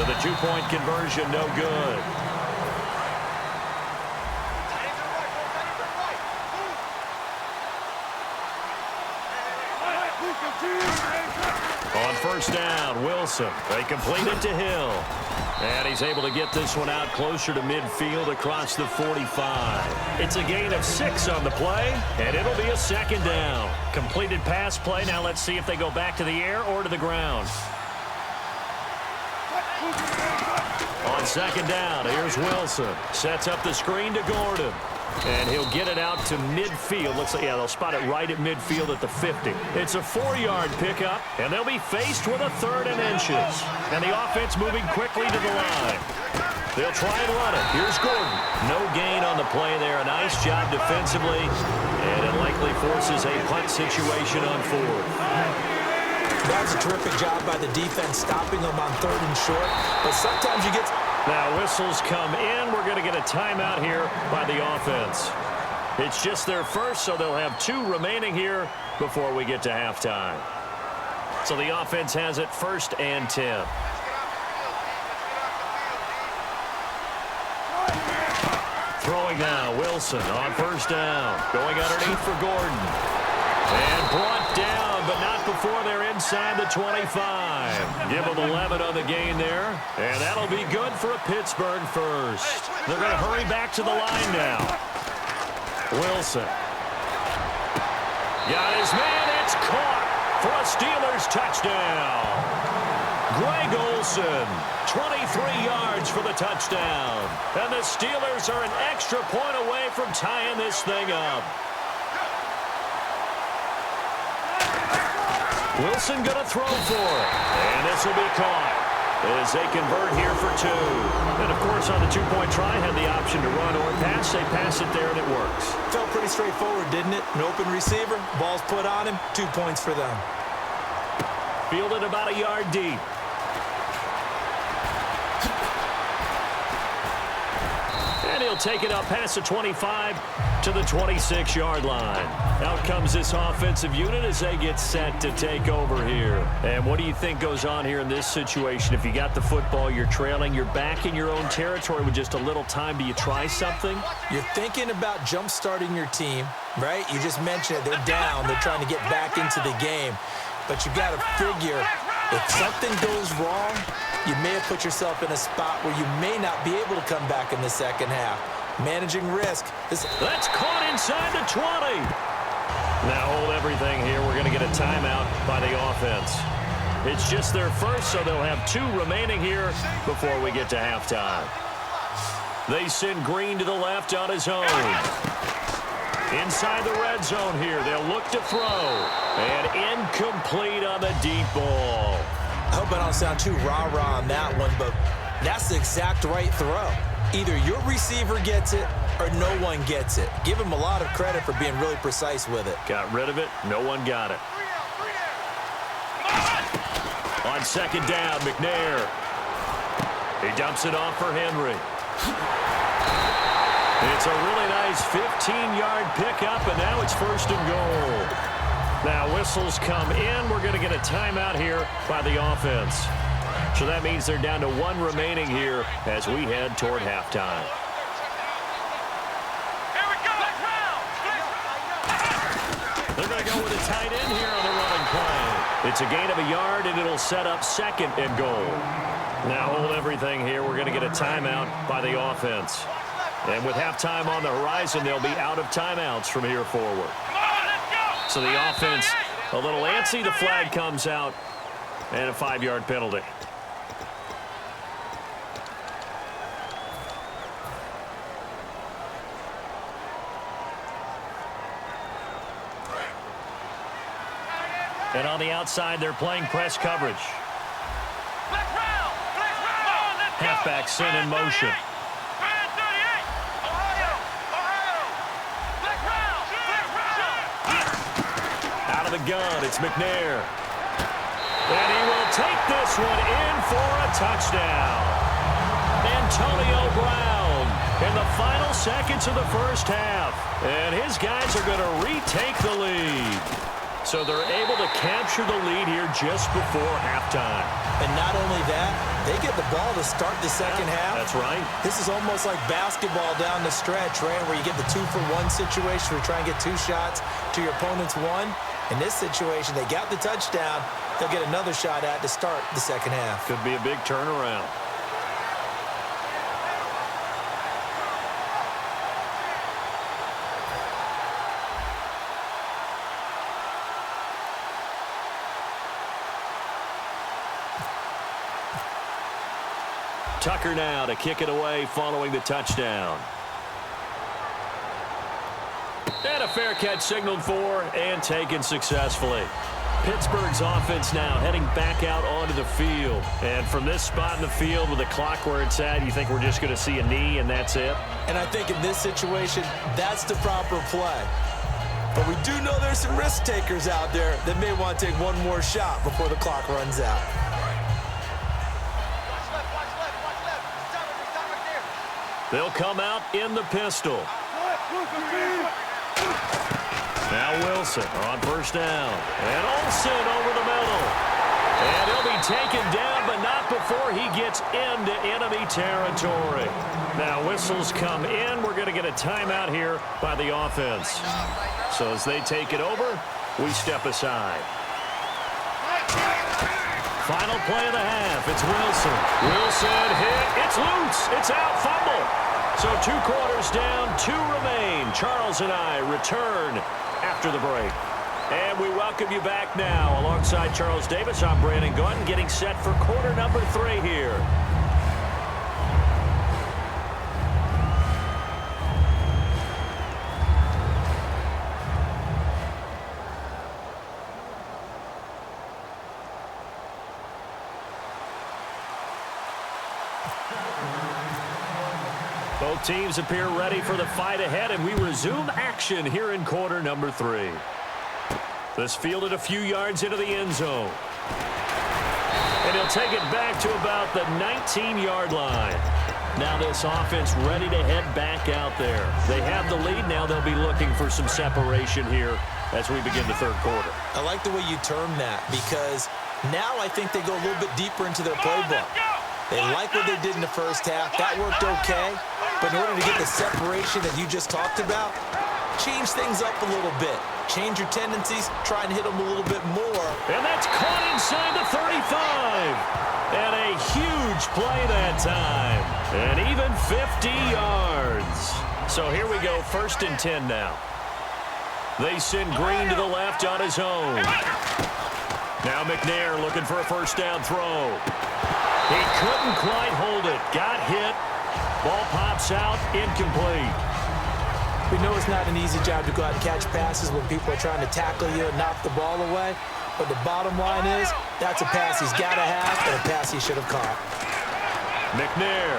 So the two-point conversion, no good. On first down, Wilson. They complete it to Hill. And he's able to get this one out closer to midfield across the 45. It's a gain of 6 on the play, and it'll be a second down. Completed pass play. Now let's see if they go back to the air or to the ground. On second down, here's Wilson. Sets up the screen to Gordon. And he'll get it out to midfield. Looks like, yeah, they'll spot it right at midfield at the 50. It's a 4-yard pickup, and they'll be faced with a 3rd and inches. And the offense moving quickly to the line. They'll try and run it. Here's Gordon. No gain on the play there. A nice job defensively, and it likely forces a punt situation on 4th. That's a terrific job by the defense stopping them on 3rd and short. But sometimes you get... Now whistles come in. We're going to get a timeout here by the offense. It's just their first, so they'll have 2 remaining here before we get to halftime. So the offense has it 1st and 10. Throwing now, Wilson on first down. Going underneath for Gordon. And brought down, but not before they're inside the 25. Give them 11 on the gain there. And that'll be good for a Pittsburgh first. They're going to hurry back to the line now. Wilson. Got his man. It's caught for a Steelers touchdown. Greg Olsen, 23 yards for the touchdown. And the Steelers are an extra point away from tying this thing up. Wilson going to throw for it. And this will be caught as they convert here for 2. And, of course, on the 2-point try, had the option to run or pass. They pass it there, and it works. Felt pretty straightforward, didn't it? An open receiver, ball's put on him, 2 points for them. Fielded about a yard deep. And he'll take it up past the 25 to the 26-yard line. Out comes this offensive unit as they get set to take over here. And what do you think goes on here in this situation? If you got the football, you're trailing, you're back in your own territory with just a little time. Do you try something? You're thinking about jump-starting your team, right? You just mentioned it. They're down. They're trying to get back into the game. But you got to figure if something goes wrong, you may have put yourself in a spot where you may not be able to come back in the second half. Managing risk. That's caught inside the 20. Now hold everything here. We're going to get a timeout by the offense. It's just their first, so they'll have 2 remaining here before we get to halftime. They send Green to the left on his own. Inside the red zone here. They'll look to throw. And incomplete on the deep ball. I hope I don't sound too rah-rah on that one, but that's the exact right throw. Either your receiver gets it or no one gets it. Give him a lot of credit for being really precise with it. Got rid of it. No one got it. On second down, McNair. He dumps it off for Henry. It's a really nice 15-yard pickup, and now it's 1st and goal. Now whistles come in. We're going to get a timeout here by the offense. So that means they're down to 1 remaining here as we head toward halftime. They're going to go with a tight end here on the running play. It's a gain of a yard, and it'll set up 2nd and goal. Now hold everything here. We're going to get a timeout by the offense. And with halftime on the horizon, they'll be out of timeouts from here forward. So the offense a little antsy. The flag comes out, and a 5-yard penalty. And on the outside, they're playing press coverage. Halfback sent in motion. Out of the gun, it's McNair. And he will take this one in for a touchdown. Antonio Brown in the final seconds of the first half. And his guys are going to retake the lead. So they're able to capture the lead here just before halftime. And not only that, they get the ball to start the second half. That's right. This is almost like basketball down the stretch, right, where you get the 2-for-1 situation where you try and get 2 shots to your opponent's 1. In this situation, they got the touchdown. They'll get another shot at to start the second half. Could be a big turnaround. Tucker now to kick it away following the touchdown. And a fair catch signaled for and taken successfully. Pittsburgh's offense now heading back out onto the field. And from this spot in the field with the clock where it's at, you think we're just going to see a knee and that's it? And I think in this situation, that's the proper play. But we do know there's some risk takers out there that may want to take one more shot before the clock runs out. They'll come out in the pistol. Now Wilson on first down. And Olsen over the middle. And he'll be taken down, but not before he gets into enemy territory. Now whistles come in. We're going to get a timeout here by the offense. So as they take it over, we step aside. Final play of the half. It's Wilson. Wilson hit. It's loose. It's out. Fumble. So 2 quarters down, 2 remain. Charles and I return after the break. And we welcome you back now. Alongside Charles Davis, I'm Brandon Gautin, getting set for quarter number 3 here. Both teams appear ready for the fight ahead, and we resume action here in quarter number 3. This fielded a few yards into the end zone. And he'll take it back to about the 19-yard line. Now this offense ready to head back out there. They have the lead. Now they'll be looking for some separation here as we begin the third quarter. I like the way you term that because now I think they go a little bit deeper into their playbook. They like what they did in the first half. That worked okay. But in order to get the separation that you just talked about, change things up a little bit. Change your tendencies. Try and hit them a little bit more. And that's caught inside the 35. And a huge play that time. And even 50 yards. So here we go, 1st and 10 now. They send Green to the left on his own. Now McNair looking for a first down throw. He couldn't quite hold it. Got hit. Ball pops out. Incomplete. We know it's not an easy job to go out and catch passes when people are trying to tackle you and knock the ball away. But the bottom line is, that's a pass he's got to have and a pass he should have caught. McNair.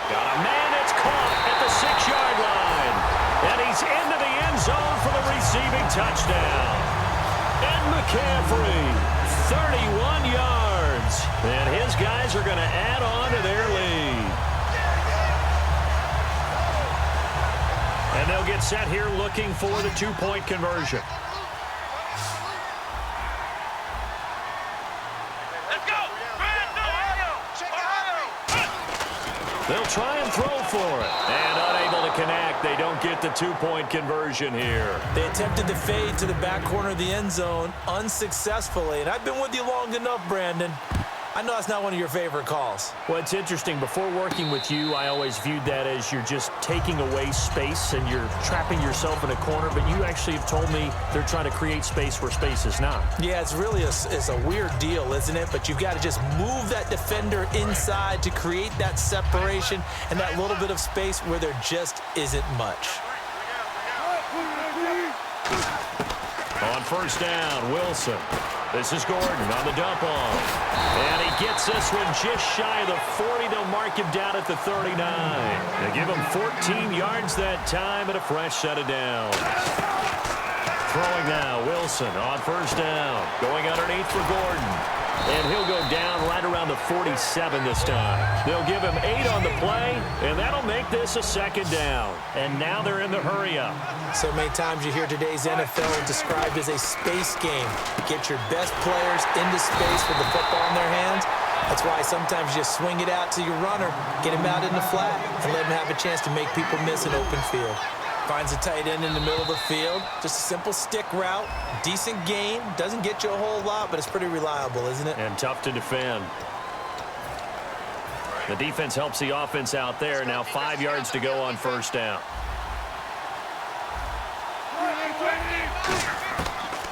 Got a man that's caught at the 6-yard line. And he's into the end zone for the receiving touchdown. And McCaffrey, 31 yards. And his guys are going to add on to their lead. And they'll get set here looking for the 2-point conversion. Let's go! They'll try and throw for it. And unable to connect. They don't get the 2-point conversion here. They attempted the fade to the back corner of the end zone unsuccessfully. And I've been with you long enough, Brandon. I know that's not one of your favorite calls. Well, it's interesting. Before working with you, I always viewed that as you're just taking away space and you're trapping yourself in a corner. But you actually have told me they're trying to create space where space is not. Yeah, it's really it's a weird deal, isn't it? But you've got to just move that defender inside to create that separation and that little bit of space where there just isn't much. On first down, Wilson. This is Gordon on the dump off. And he gets this one just shy of the 40. They'll mark him down at the 39. They give him 14 yards that time and a fresh set of downs. Throwing now, Wilson on first down. Going underneath for Gordon. And he'll go down right around the 47 this time. They'll give him 8 on the play, and that'll make this a second down. And now they're in the hurry-up. So many times you hear today's NFL described as a space game. Get your best players into space with the football in their hands. That's why sometimes you swing it out to your runner, get him out in the flat, and let him have a chance to make people miss an open field. Finds a tight end in the middle of the field. Just a simple stick route. Decent gain. Doesn't get you a whole lot, but it's pretty reliable, isn't it? And tough to defend. The defense helps the offense out there. Now 5 yards to go on first down.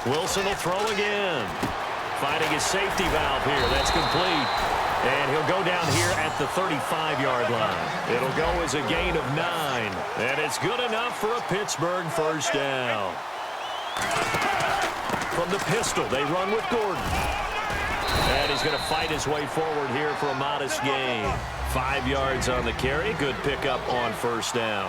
Wilson will throw again. Finding his safety valve here. That's complete. And he'll go down here at the 35-yard line. It'll go as a gain of 9. And it's good enough for a Pittsburgh first down. From the pistol, they run with Gordon. And he's going to fight his way forward here for a modest gain. 5 yards on the carry. Good pickup on first down.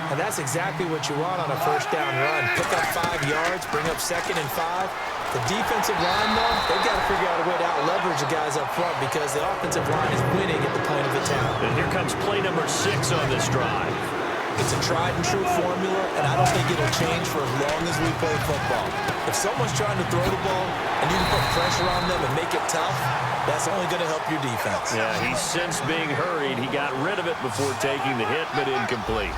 And that's exactly what you want on a first down run. Pick up 5 yards, bring up 2nd and 5. The defensive line, though, they've got to figure out a way to out-leverage the guys up front because the offensive line is winning at the point of attack. And here comes play number 6 on this drive. It's a tried-and-true formula, and I don't think it'll change for as long as we play football. If someone's trying to throw the ball and you can put pressure on them and make it tough, that's only going to help your defense. Yeah, he's since being hurried. He got rid of it before taking the hit, but incomplete.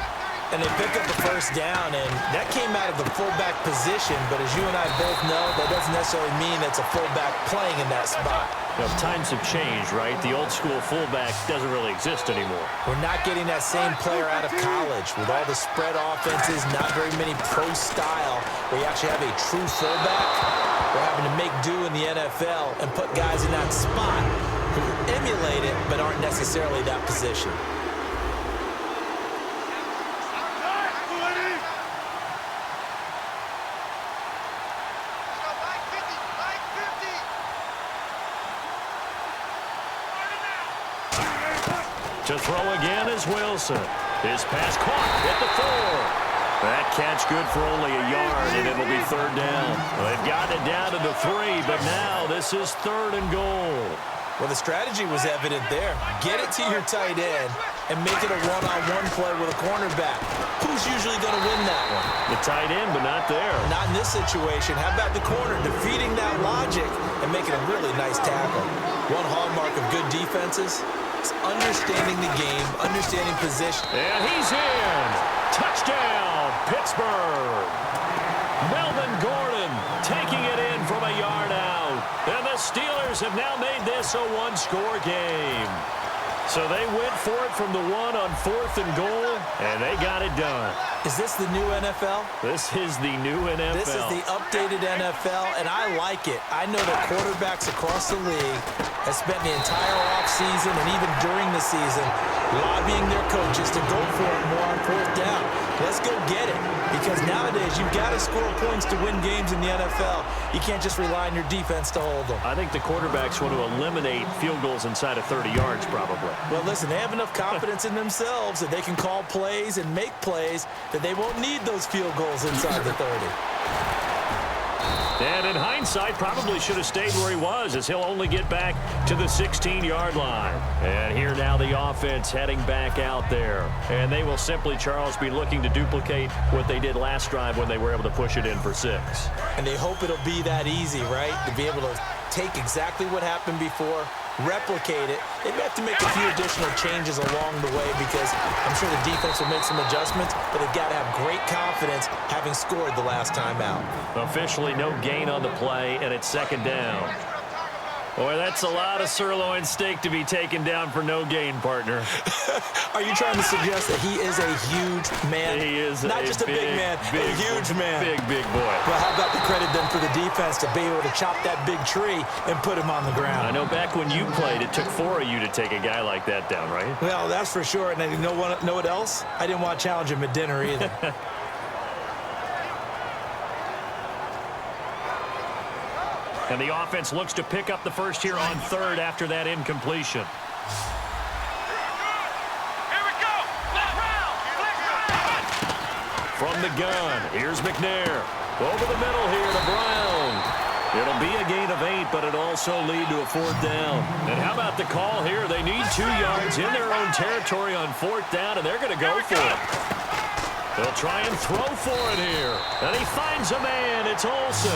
And they pick up the first down, and that came out of the fullback position. But as you and I both know, that doesn't necessarily mean it's a fullback playing in that spot. Well, times have changed, right? The old school fullback doesn't really exist anymore. We're not getting that same player out of college with all the spread offenses, not very many pro style, where you actually have a true fullback. We're having to make do in the NFL and put guys in that spot who emulate it but aren't necessarily that position. To throw again is Wilson. His pass caught at the 4. That catch good for only a yard, and it'll be third down. They've gotten it down to the 3, but now this is 3rd and goal. Well, the strategy was evident there. Get it to your tight end and make it a one-on-one play with a cornerback. Who's usually going to win that one? The tight end, but not there. Not in this situation. How about the corner defeating that logic and making a really nice tackle? One hallmark of good defenses is understanding the game, understanding position. And he's in. Touchdown, Pittsburgh. Melvin Gordon taking it in from a yard out. And the Steelers have now made this a one-score game. So they went for it from the 1 on 4th and goal, and they got it done. Is this the new NFL? This is the new NFL. This is the updated NFL, and I like it. I know that quarterbacks across the league have spent the entire offseason and even during the season lobbying their coaches to go for it more on 4th down. Let's go get it. Because nowadays, you've got to score points to win games in the NFL. You can't just rely on your defense to hold them. I think the quarterbacks want to eliminate field goals inside of 30 yards, probably. Well, listen, they have enough confidence in themselves that they can call plays and make plays that they won't need those field goals inside the 30. And in hindsight, probably should have stayed where he was, as he'll only get back to the 16-yard line. And here now the offense heading back out there. And they will simply, Charles, be looking to duplicate what they did last drive when they were able to push it in for 6. And they hope it'll be that easy, right? To be able to take exactly what happened before, replicate it. They may have to make a few additional changes along the way because I'm sure the defense will make some adjustments, but they've got to have great confidence having scored the last time out. Officially no gain on the play, and it's 2nd down. Boy, that's a lot of sirloin steak to be taken down for no gain, partner. Are you trying to suggest that he is a huge man? He is not just a big man, a huge man. Big boy. Well, how about the credit then for the defense to be able to chop that big tree and put him on the ground? I know back when you played, it took 4 of you to take a guy like that down, right? Well, that's for sure. And know what else? I didn't want to challenge him at dinner either. And the offense looks to pick up the first here on 3rd after that incompletion. From in the gun. Here's McNair. Over the middle here to Brown. It'll be a gain of 8, but it'll also lead to a 4th down. And how about the call here? They need 2 yards in their own territory on 4th down, and they're going to go for it. They'll try and throw for it here. And he finds a man. It's Olsen.